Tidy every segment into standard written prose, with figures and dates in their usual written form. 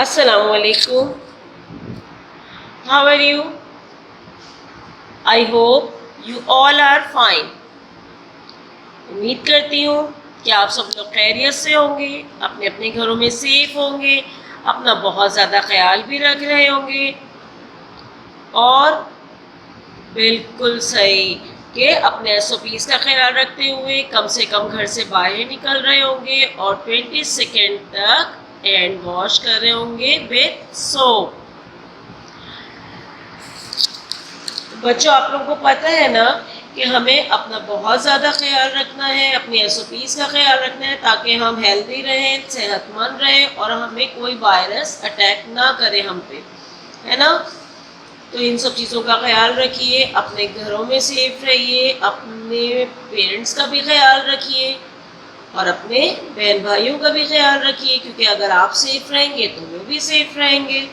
Assalamu alaikum. How are you? I hope you all are fine. امید کرتی ہوں کہ آپ سب لوگ خیریت سے ہوں گے، اپنے اپنے گھروں میں سیف ہوں گے، اپنا بہت زیادہ خیال بھی رکھ رہے ہوں گے، اور بالکل صحیح کہ اپنے SOPs کا خیال رکھتے ہوئے کم سے کم گھر سے باہر نکل رہے ہوں گے اور 20 سیکنڈ تک ہینڈ واش کر رہے ہوں گے وتھ سوپ۔ بچوں، آپ لوگوں کو پتہ ہے نا کہ ہمیں اپنا بہت زیادہ خیال رکھنا ہے، اپنے SOPs کا خیال رکھنا ہے تاکہ ہم ہیلدی رہیں، صحت مند رہیں اور ہمیں کوئی وائرس اٹیک نہ کرے ہم پہ، ہے نا؟ تو ان سب چیزوں کا خیال رکھیے، اپنے گھروں میں سیف رہیے، اپنے پیرنٹس کا بھی خیال رکھیے اور اپنے بہن بھائیوں کا بھی خیال رکھیے، کیونکہ اگر آپ سیف رہیں گے تو وہ بھی سیف رہیں گے۔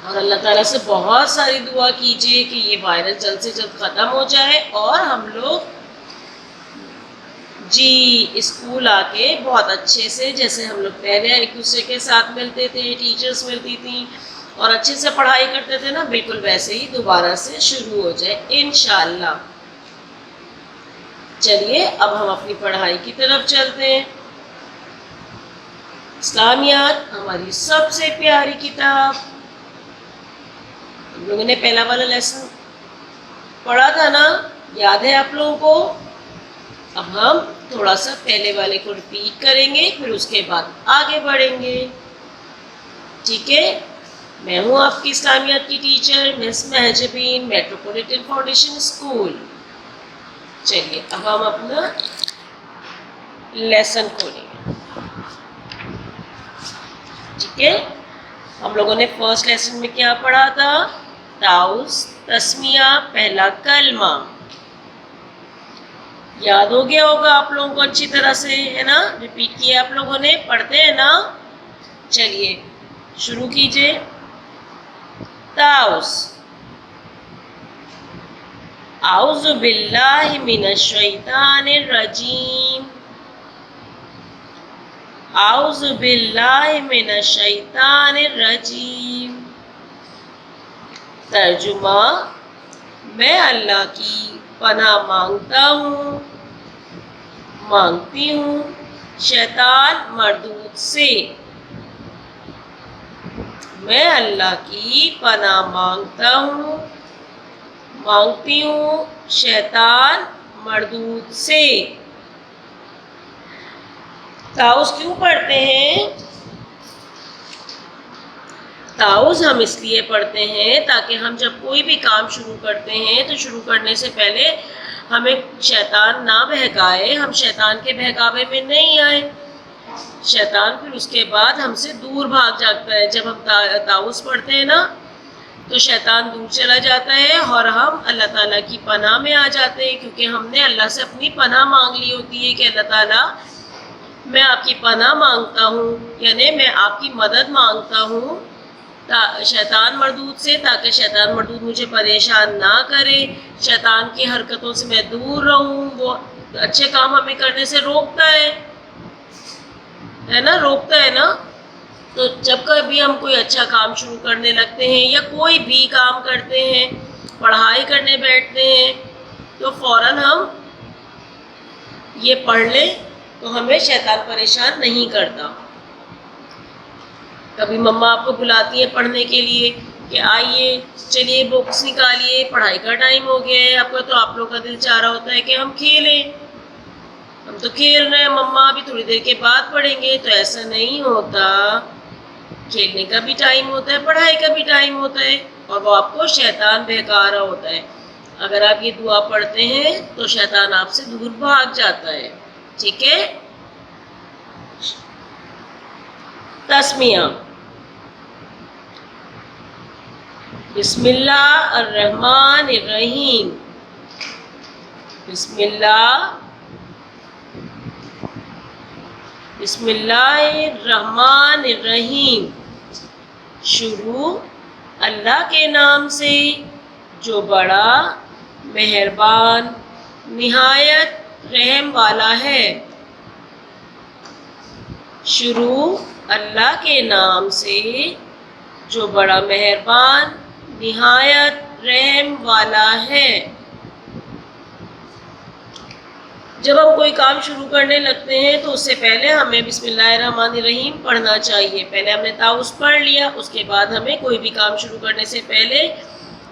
اور اللہ تعالیٰ سے بہت ساری دعا کیجیے کہ یہ وائرس جلد سے جلد ختم ہو جائے اور ہم لوگ اسکول آ کے بہت اچھے سے، جیسے ہم لوگ پہلے ایک دوسرے کے ساتھ ملتے تھے، ٹیچرز ملتی تھیں اور اچھے سے پڑھائی کرتے تھے نا، بالکل ویسے ہی دوبارہ سے شروع ہو جائے انشاءاللہ۔ چلیے اب ہم اپنی پڑھائی کی طرف چلتے ہیں۔ اسلامیات ہماری سب سے پیاری کتاب، ہم لوگوں نے پہلا والا لیسن پڑھا تھا نا، یاد ہے آپ لوگوں کو؟ اب ہم تھوڑا سا پہلے والے کو ریپیٹ کریں گے، پھر اس کے بعد آگے بڑھیں گے، ٹھیک ہے؟ میں ہوں آپ کی اسلامیات کی ٹیچر مس مہجبین، میٹروپولیٹن فاؤنڈیشن اسکول۔ چلیے اب ہم اپنا لیسن کھولیں گے، ٹھیک ہے؟ ہم لوگوں نے فرسٹ لیسن میں کیا پڑھا تھا؟ تاؤس، تسمیہ، پہلا کلمہ، یاد ہو گیا ہوگا آپ لوگوں کو اچھی طرح سے، ہے نا؟ ریپیٹ کیا آپ لوگوں نے، پڑھتے ہیں نا؟ چلیے شروع کیجئے۔ تاؤس، اعوذ باللہ من الشیطان الرجیم، اعوذ باللہ من الشیطان الرجیم۔ ترجمہ: میں اللہ کی پناہ مانگتا ہوں، مانگتی ہوں شیطان مردود سے۔ میں اللہ کی پناہ مانگتا ہوں، مانگتی ہوں شیطان مردود سے۔ تاؤس کیوں پڑھتے ہیں؟ تاؤس ہم اس لیے پڑھتے ہیں تاکہ ہم جب کوئی بھی کام شروع کرتے ہیں تو شروع کرنے سے پہلے ہمیں شیطان نہ بہکائے، ہم شیطان کے بہکاوے میں نہیں آئے۔ شیطان پھر اس کے بعد ہم سے دور بھاگ جاتا ہے۔ جب ہم تاؤس پڑھتے ہیں نا تو شیطان دور چلا جاتا ہے اور ہم اللہ تعالیٰ کی پناہ میں آ جاتے ہیں، کیونکہ ہم نے اللہ سے اپنی پناہ مانگ لی ہوتی ہے کہ اللہ تعالیٰ میں آپ کی پناہ مانگتا ہوں، یعنی میں آپ کی مدد مانگتا ہوں شیطان مردود سے، تاکہ شیطان مردود مجھے پریشان نہ کرے، شیطان کی حرکتوں سے میں دور رہوں۔ وہ اچھے کام ہمیں کرنے سے روکتا ہے نا، روکتا ہے نا۔ تو جب کبھی ہم کوئی اچھا کام شروع کرنے لگتے ہیں یا کوئی بھی کام کرتے ہیں، پڑھائی کرنے بیٹھتے ہیں، تو فوراً ہم یہ پڑھ لیں تو ہمیں شیطان پریشان نہیں کرتا۔ کبھی مما آپ کو بلاتی ہیں پڑھنے کے لیے کہ آئیے، چلیے بکس نکالیے، پڑھائی کا ٹائم ہو گیا ہے آپ کا، تو آپ لوگ کا دل چاہ رہا ہوتا ہے کہ ہم کھیلیں، ہم تو کھیل رہے ہیں، مما ابھی تھوڑی دیر کے بعد پڑھیں گے۔ تو ایسا نہیں ہوتا، کھیلنے کا بھی ٹائم ہوتا ہے، پڑھائی کا بھی ٹائم ہوتا ہے، اور وہ آپ کو شیطان بہکا رہا ہوتا ہے۔ اگر آپ یہ دعا پڑھتے ہیں تو شیطان آپ سے دور بھاگ جاتا ہے، ٹھیک ہے؟ تسمیہ، بسم اللہ الرحمن الرحیم، بسم اللہ الرحمن الرحیم، شروع اللہ کے نام سے جو بڑا مہربان نہایت رحم والا ہے۔ شروع اللہ کے نام سے جو بڑا مہربان نہایت رحم والا ہے۔ جب ہم کوئی کام شروع کرنے لگتے ہیں تو اس سے پہلے ہمیں بسم اللہ الرحمن الرحیم پڑھنا چاہیے۔ پہلے ہم نے تعوذ پڑھ لیا، اس کے بعد ہمیں کوئی بھی کام شروع کرنے سے پہلے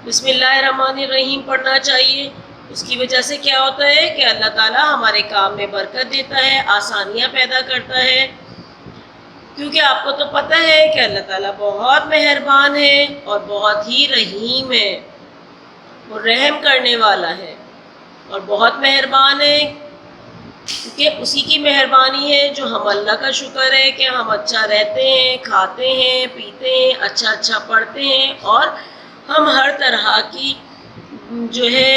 بسم اللہ الرحمن الرحیم پڑھنا چاہیے۔ اس کی وجہ سے کیا ہوتا ہے کہ اللہ تعالیٰ ہمارے کام میں برکت دیتا ہے، آسانیاں پیدا کرتا ہے، کیونکہ آپ کو تو پتہ ہے کہ اللہ تعالیٰ بہت مہربان ہے اور بہت ہی رحیم ہے، وہ رحم کرنے والا ہے اور بہت مہربان ہے، کیونکہ اسی کی مہربانی ہے جو ہم اللہ کا شکر ہے کہ ہم اچھا رہتے ہیں، کھاتے ہیں، پیتے ہیں، اچھا پڑھتے ہیں اور ہم ہر طرح کی جو ہے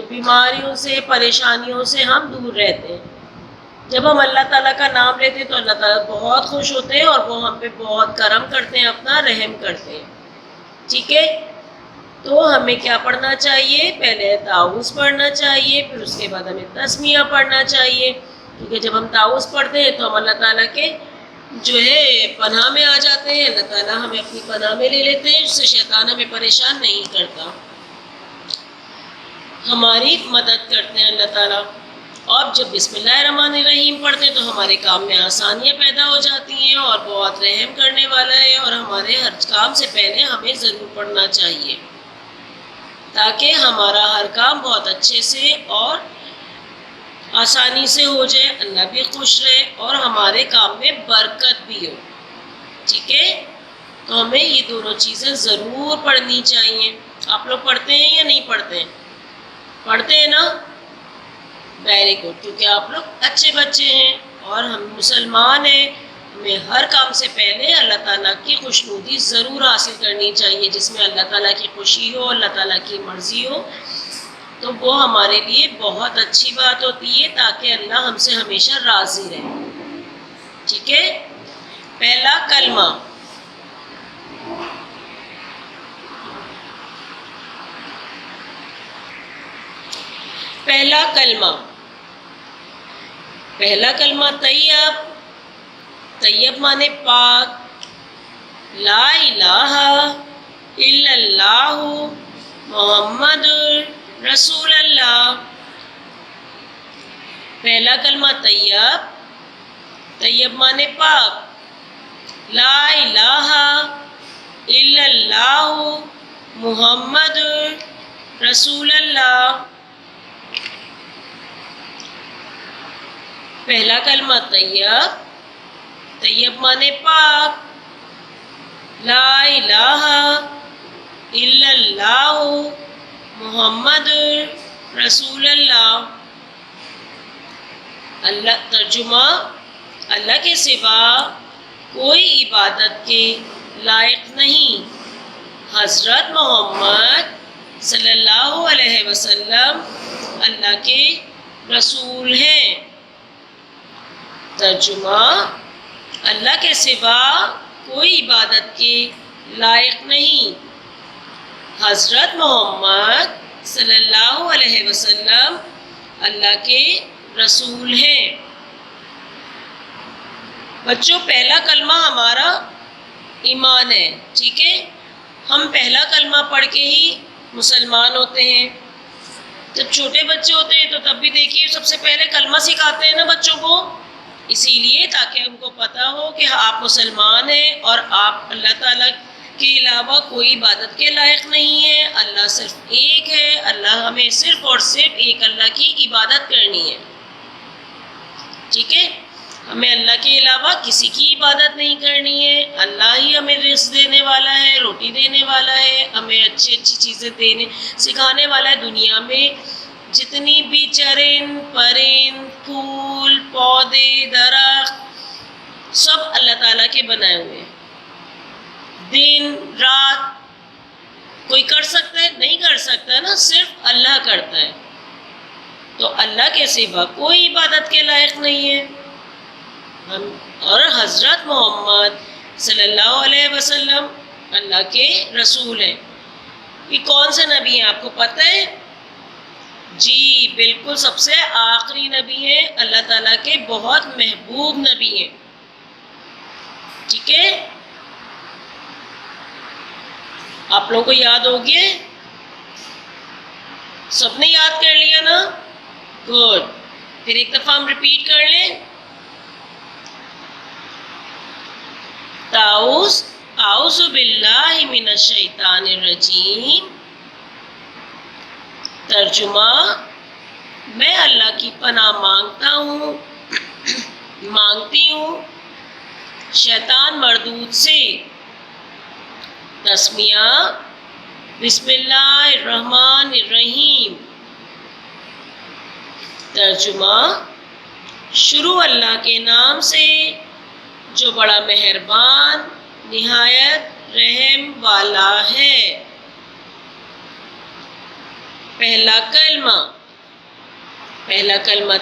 بیماریوں سے، پریشانیوں سے ہم دور رہتے ہیں۔ جب ہم اللہ تعالیٰ کا نام لیتے ہیں تو اللہ تعالیٰ بہت خوش ہوتے ہیں اور وہ ہم پہ بہت کرم کرتے ہیں، اپنا رحم کرتے ہیں۔ ٹھیک ہے، تو ہمیں کیا پڑھنا چاہیے؟ پہلے تعوذ پڑھنا چاہیے، پھر اس کے بعد ہمیں تسمیہ پڑھنا چاہیے، کیونکہ جب ہم تعوذ پڑھتے ہیں تو ہم اللہ تعالیٰ کے جو ہے پناہ میں آ جاتے ہیں، اللہ تعالیٰ ہمیں اپنی پناہ میں لے لیتے ہیں، جس سے شیطان ہمیں پریشان نہیں کرتا، ہماری مدد کرتے ہیں اللہ تعالیٰ۔ اور جب بسم اللہ الرحمن الرحیم پڑھتے ہیں تو ہمارے کام میں آسانیاں پیدا ہو جاتی ہیں اور بہت رحم کرنے والا ہے، اور ہمارے ہر کام سے پہلے ہمیں ضرور پڑھنا چاہیے تاکہ ہمارا ہر کام بہت اچھے سے اور آسانی سے ہو جائے، اللہ بھی خوش رہے اور ہمارے کام میں برکت بھی ہو۔ ٹھیک ہے، تو ہمیں یہ دونوں چیزیں ضرور پڑھنی چاہیے۔ آپ لوگ پڑھتے ہیں یا نہیں پڑھتے ہیں؟ پڑھتے ہیں نا؟ ویری گڈ، کیونکہ آپ لوگ اچھے بچے ہیں اور ہم مسلمان ہیں، ہمیں ہر کام سے پہلے اللہ تعالیٰ کی خوشنودی ضرور حاصل کرنی چاہیے، جس میں اللہ تعالیٰ کی خوشی ہو، اللہ تعالیٰ کی مرضی ہو، تو وہ ہمارے لیے بہت اچھی بات ہوتی ہے، تاکہ اللہ ہم سے ہمیشہ راضی رہے۔ ٹھیک ہے، پہلا کلمہ، پہلا کلمہ، پہلا کلمہ طیب، طیب مانے پاک، لا الہ الا اللہ محمد رسول اللہ۔ پہلا کلمہ طیب، طیب مانے پاک، لا الہ الا اللہ محمد رسول اللہ۔ پہلا کلمہ طیب، طیب مانے پاک، لا الہ الا اللہ محمد رسول اللہ۔ اللہ ترجمہ، اللہ کے سوا کوئی عبادت کے لائق نہیں، حضرت محمد صلی اللہ علیہ وسلم اللہ کے رسول ہیں۔ ترجمہ، اللہ کے سوا کوئی عبادت کے لائق نہیں، حضرت محمد صلی اللہ علیہ وسلم اللہ کے رسول ہیں۔ بچوں، پہلا کلمہ ہمارا ایمان ہے، ٹھیک ہے؟ ہم پہلا کلمہ پڑھ کے ہی مسلمان ہوتے ہیں۔ جب چھوٹے بچے ہوتے ہیں تو تب بھی دیکھیے سب سے پہلے کلمہ سکھاتے ہیں نا بچوں کو، اسی لیے تاکہ ان کو پتہ ہو کہ آپ مسلمان ہیں اور آپ اللہ تعالیٰ کے علاوہ کوئی عبادت کے لائق نہیں ہے، اللہ صرف ایک ہے، اللہ ہمیں صرف اور صرف ایک اللہ کی عبادت کرنی ہے۔ ٹھیک ہے، ہمیں اللہ کے علاوہ کسی کی عبادت نہیں کرنی ہے، اللہ ہی ہمیں رزق دینے والا ہے، روٹی دینے والا ہے، ہمیں اچھی چیزیں سکھانے والا ہے۔ دنیا میں جتنی بھی چرند پرند، پھول پودے، درخت، سب اللہ تعالیٰ کے بنائے ہوئے ہیں۔ دن رات کوئی کر سکتا ہے؟ نہیں کر سکتا نا، صرف اللہ کرتا ہے۔ تو اللہ کے سوا کوئی عبادت کے لائق نہیں ہے، اور حضرت محمد صلی اللہ علیہ وسلم اللہ کے رسول ہیں۔ یہ کون سے نبی ہیں آپ کو پتہ ہے؟ جی بالکل، سب سے آخری نبی ہیں، اللہ تعالیٰ کے بہت محبوب نبی ہیں۔ ٹھیک ہے، آپ لوگوں کو یاد ہو گیا؟ سب نے یاد کر لیا نا؟ گڈ. پھر ایک دفعہ ہم ریپیٹ کر لیں. اعوذ باللہ من الشیطان الرجیم. ترجمہ: میں اللہ کی پناہ مانگتی ہوں شیطان مردود سے. تسمیہ: بسم اللہ الرحمن الرحیم. ترجمہ: شروع اللہ کے نام سے جو بڑا مہربان نہایت رحم والا ہے. پہلا کلمہ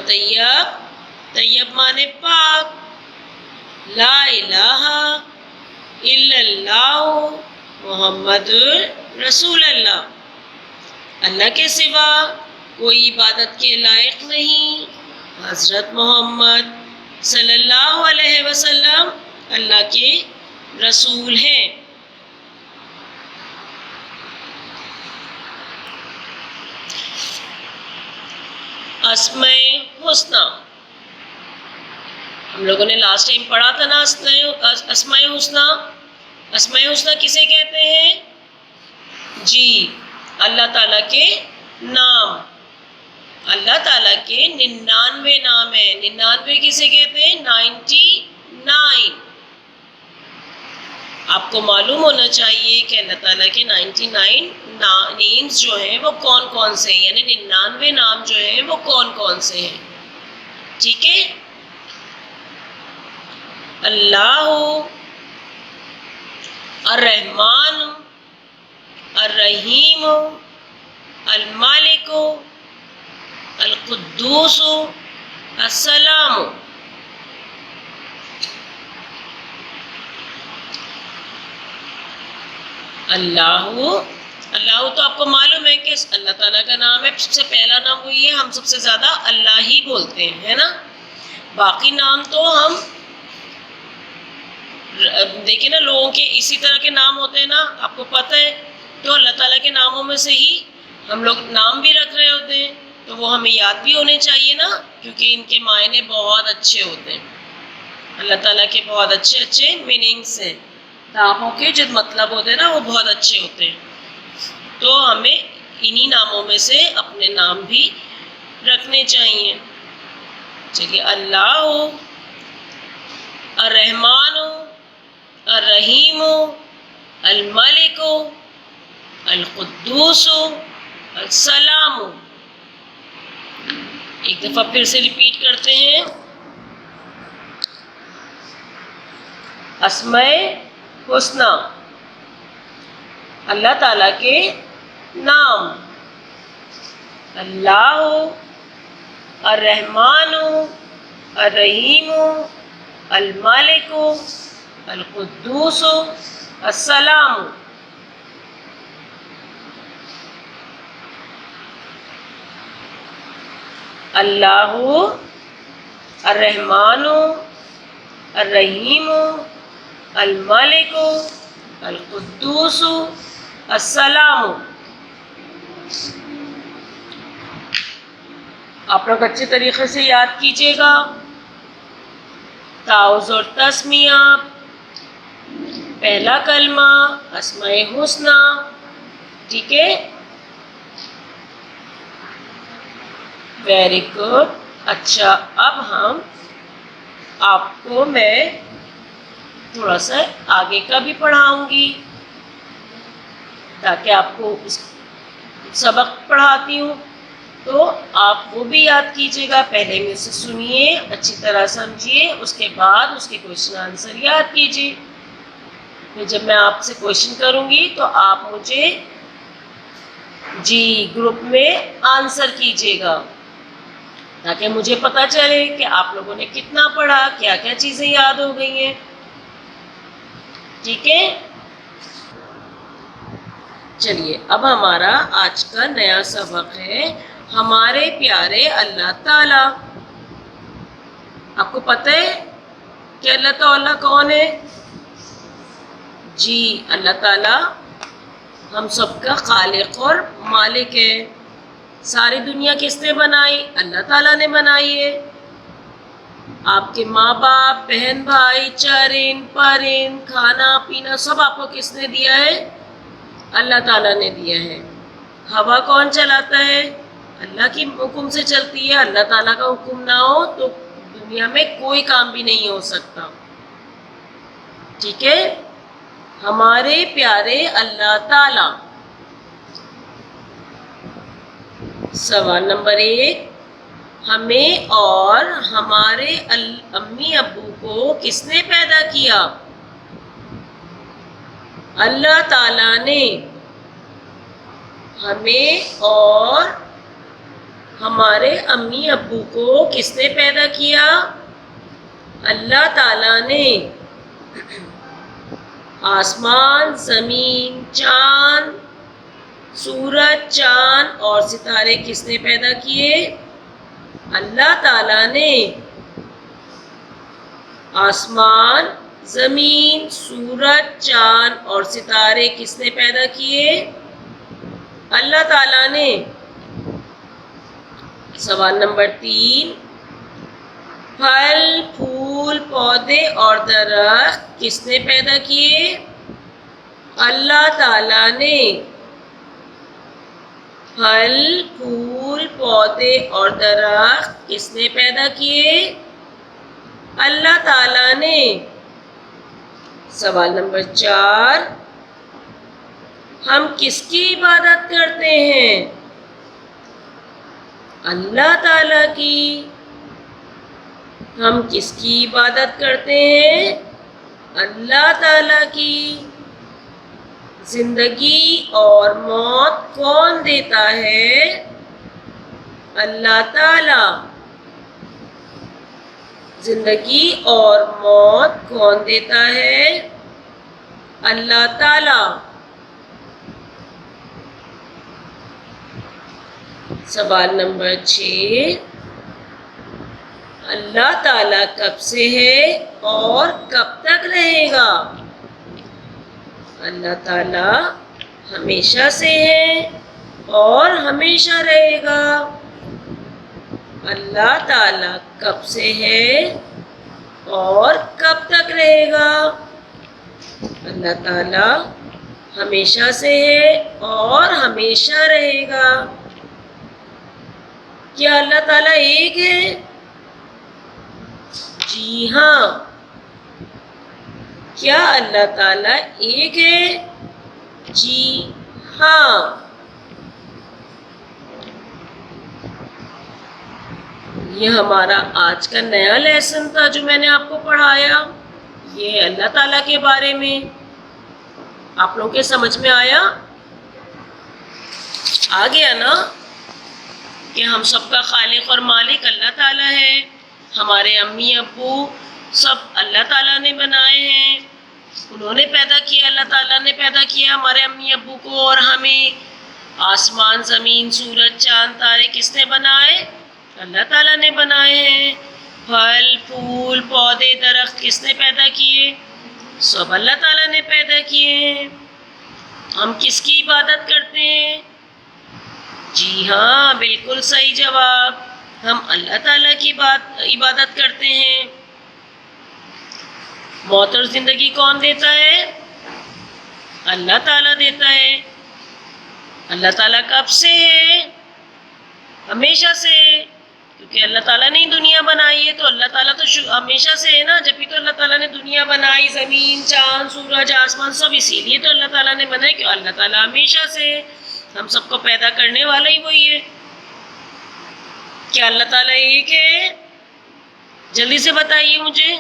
طیب. طیب مانے پاک. لا الہ الا اللہ محمد رسول اللہ. اللہ کے سوا کوئی عبادت کے لائق نہیں. حضرت محمد صلی اللہ علیہ وسلم اللہ کے رسول ہیں. اسماء حسنی. ہم لوگوں نے لاسٹ ٹائم پڑھا تھا نا اسماء حسنی. اسماء حسنی کسے کہتے ہیں؟ جی، اللہ تعالیٰ کے نام. اللہ تعالیٰ کے 99 نام ہیں. 99 کسے کہتے ہیں؟ 99. آپ کو معلوم ہونا چاہیے کہ اللہ تعالیٰ کے 99 نیمز جو ہیں وہ کون کون سے ہیں، یعنی 99 نام جو ہیں وہ کون کون سے ہیں. ٹھیک ہے؟ اللہ، الرحمن، الرحیم، المالک، القدوس، السلام. اللہ تو آپ کو معلوم ہے کہ اللہ تعالیٰ کا نام ہے. سب سے پہلا نام وہی ہے. ہم سب سے زیادہ اللہ ہی بولتے ہیں، ہے نا. باقی نام تو ہم دیکھیں نا، لوگوں کے اسی طرح کے نام ہوتے ہیں نا، آپ کو پتہ ہے. تو اللہ تعالیٰ کے ناموں میں سے ہی ہم لوگ نام بھی رکھ رہے ہوتے ہیں، تو وہ ہمیں یاد بھی ہونے چاہیے نا، کیونکہ ان کے معنی بہت اچھے ہوتے ہیں. اللہ تعالیٰ کے بہت اچھے میننگس ہیں. ناموں کے جو مطلب ہوتے ہیں نا وہ بہت اچھے ہوتے ہیں. تو ہمیں انہی ناموں میں سے اپنے نام بھی رکھنے چاہیے. چلیے، اللہ، الرحمن، الرحیم، الملک، القدوس، السلام. ایک دفعہ پھر سے ریپیٹ کرتے ہیں. اسماء حسنی، اللہ تعالیٰ کے نام. اللہ، الرحمن، الرحیم، المالک، القدوس، السلام. اللہ، الرحمن، الرحیم، المالک، القدوس، السلام. آپ لوگ اچھے طریقے سے یاد کیجیے گا. تعوذ اور تسمیہ. پہلا کلمہ اسماء حسنی. ٹھیک ہے، ویری گڈ. اچھا، اب آپ کو میں تھوڑا سا آگے کا بھی پڑھاؤں گی، تاکہ آپ کو سبق پڑھاتی ہوں تو آپ وہ بھی یاد کیجیے گا. پہلے میں اسے سنیے، اچھی طرح سمجھیے، اس کے بعد اس کے کوشچن آنسر یاد کیجیے. پھر جب میں آپ سے کوشچن کروں گی تو آپ مجھے گروپ میں آنسر کیجیے گا، تاکہ مجھے پتہ چلے کہ آپ لوگوں نے کتنا پڑھا، کیا کیا چیزیں یاد ہو گئی ہیں. ٹھیک ہے، چلیے اب ہمارا آج کا نیا سبق ہے ہمارے پیارے اللہ تعالیٰ. آپ کو پتہ ہے کہ اللہ تعالیٰ کون ہے؟ جی اللہ تعالیٰ ہم سب کا خالق اور مالک ہے. ساری دنیا کس نے بنائی؟ اللہ تعالیٰ نے بنائی ہے. آپ کے ماں باپ، بہن بھائی، چرند پرند، کھانا پینا سب آپ کو کس نے دیا ہے؟ اللہ تعالیٰ نے دیا ہے. ہوا کون چلاتا ہے؟ اللہ کی حکم سے چلتی ہے. اللہ تعالیٰ کا حکم نہ ہو تو دنیا میں کوئی کام بھی نہیں ہو سکتا. ٹھیک ہے. ہمارے پیارے اللہ تعالیٰ. سوال نمبر 1، ہمیں اور ہمارے امی ابو کو کس نے پیدا کیا؟ اللہ تعالیٰ نے. ہمیں اور ہمارے امی ابو کو کس نے پیدا کیا؟ اللہ تعالیٰ نے. آسمان، زمین، چاند، سورج، چاند اور ستارے کس نے پیدا کیے؟ اللہ تعالیٰ نے. آسمان، زمین، سورج، چاند اور ستارے کس نے پیدا کیے؟ اللہ تعالیٰ نے. سوال نمبر 3، پھل، پھول، پودے اور درخت کس نے پیدا کیے؟ اللہ تعالیٰ نے. پھل، پھول، پودے اور درخت کس نے پیدا کیے؟ اللہ تعالیٰ نے. سوال نمبر 4، ہم کس کی عبادت کرتے ہیں؟ اللہ تعالیٰ کی. ہم کس کی عبادت کرتے ہیں؟ اللہ تعالیٰ کی. زندگی اور موت کون دیتا ہے؟ اللہ تعالیٰ. زندگی اور موت کون دیتا ہے؟ اللہ تعالیٰ. سوال نمبر 6، اللہ تعالیٰ کب سے ہے اور کب تک رہے گا؟ اللہ تعالیٰ ہمیشہ سے ہے اور ہمیشہ رہے گا. اللہ تعالیٰ کب سے ہے اور کب تک رہے گا؟ اللہ تعالیٰ ہمیشہ سے ہے اور ہمیشہ رہے گا. کیا اللہ تعالیٰ ایک ہے؟ جی ہاں. کیا اللہ تعالیٰ ایک ہے؟ جی ہاں. یہ ہمارا آج کا نیا لیسن تھا جو میں نے آپ کو پڑھایا. یہ اللہ تعالیٰ کے بارے میں. آپ لوگوں کے سمجھ میں آیا؟ آ گیا نا کہ ہم سب کا خالق اور مالک اللہ تعالیٰ ہے. ہمارے امی ابو سب اللہ تعالیٰ نے بنائے ہیں. انہوں نے پیدا کیا، اللہ تعالیٰ نے پیدا کیا ہمارے امی ابو کو اور ہمیں. آسمان، زمین، سورج، چاند، تارے کس نے بنائے؟ اللہ تعالیٰ نے بنائے ہیں. پھل، پھول، پودے، درخت کس نے پیدا کیے؟ سب اللہ تعالیٰ نے پیدا کیے ہیں. ہم کس کی عبادت کرتے ہیں؟ جی ہاں، بالکل صحیح جواب. ہم اللہ تعالیٰ کی عبادت کرتے ہیں. موت اور زندگی کون دیتا ہے؟ اللہ تعالیٰ دیتا ہے. اللہ تعالیٰ کب سے ہے؟ ہمیشہ سے. کیونکہ اللہ تعالیٰ نے ہی دنیا بنائی ہے تو اللہ تعالیٰ تو ہمیشہ سے ہے نا. جب بھی تو اللہ تعالیٰ نے دنیا بنائی، زمین، چاند، سورج، آسمان سب اسی لیے تو اللہ تعالیٰ نے بنائی کہ اللہ تعالیٰ ہمیشہ سے ہے. ہم سب کو پیدا کرنے والا ہی وہی ہے. کیا اللہ تعالیٰ ایک ہے؟ جلدی سے بتائیے مجھے.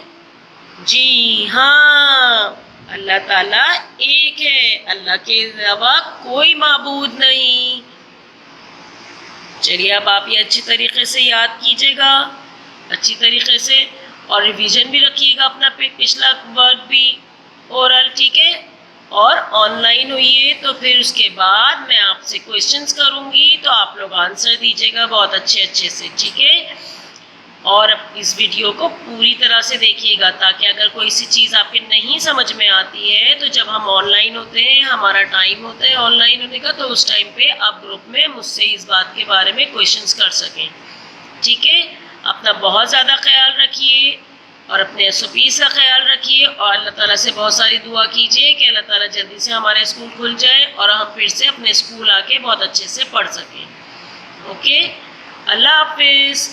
جی ہاں، اللہ تعالیٰ ایک ہے. اللہ کے علاوہ کوئی معبود نہیں. چلیے اب آپ یہ اچھی طریقے سے یاد کیجیے گا، اچھی طریقے سے، اور ریویژن بھی رکھیے گا اپنا پچھلا ورک بھی اورل. ٹھیک ہے؟ اور آن لائن ہوئیے تو پھر اس کے بعد میں آپ سے کویشچنس کروں گی تو آپ لوگ آنسر دیجیے گا بہت اچھے سے. ٹھیک ہے؟ اور اس ویڈیو کو پوری طرح سے دیکھیے گا، تاکہ اگر کوئی سی چیز آپ کے نہیں سمجھ میں آتی ہے تو جب ہم آن لائن ہوتے ہیں، ہمارا ٹائم ہوتا ہے آن لائن ہونے کا، تو اس ٹائم پہ آپ گروپ میں مجھ سے اس بات کے بارے میں کویشچنس کر سکیں. ٹھیک ہے؟ اپنا بہت زیادہ خیال رکھیے اور اپنے SOPs کا خیال رکھیے، اور اللہ تعالیٰ سے بہت ساری دعا کیجیے کہ اللہ تعالیٰ جلدی سے ہمارے اسکول کھل جائے اور ہم پھر سے اپنے اسکول آ کے بہت اچھے سے پڑھ سکیں. اوکے، اللہ حافظ.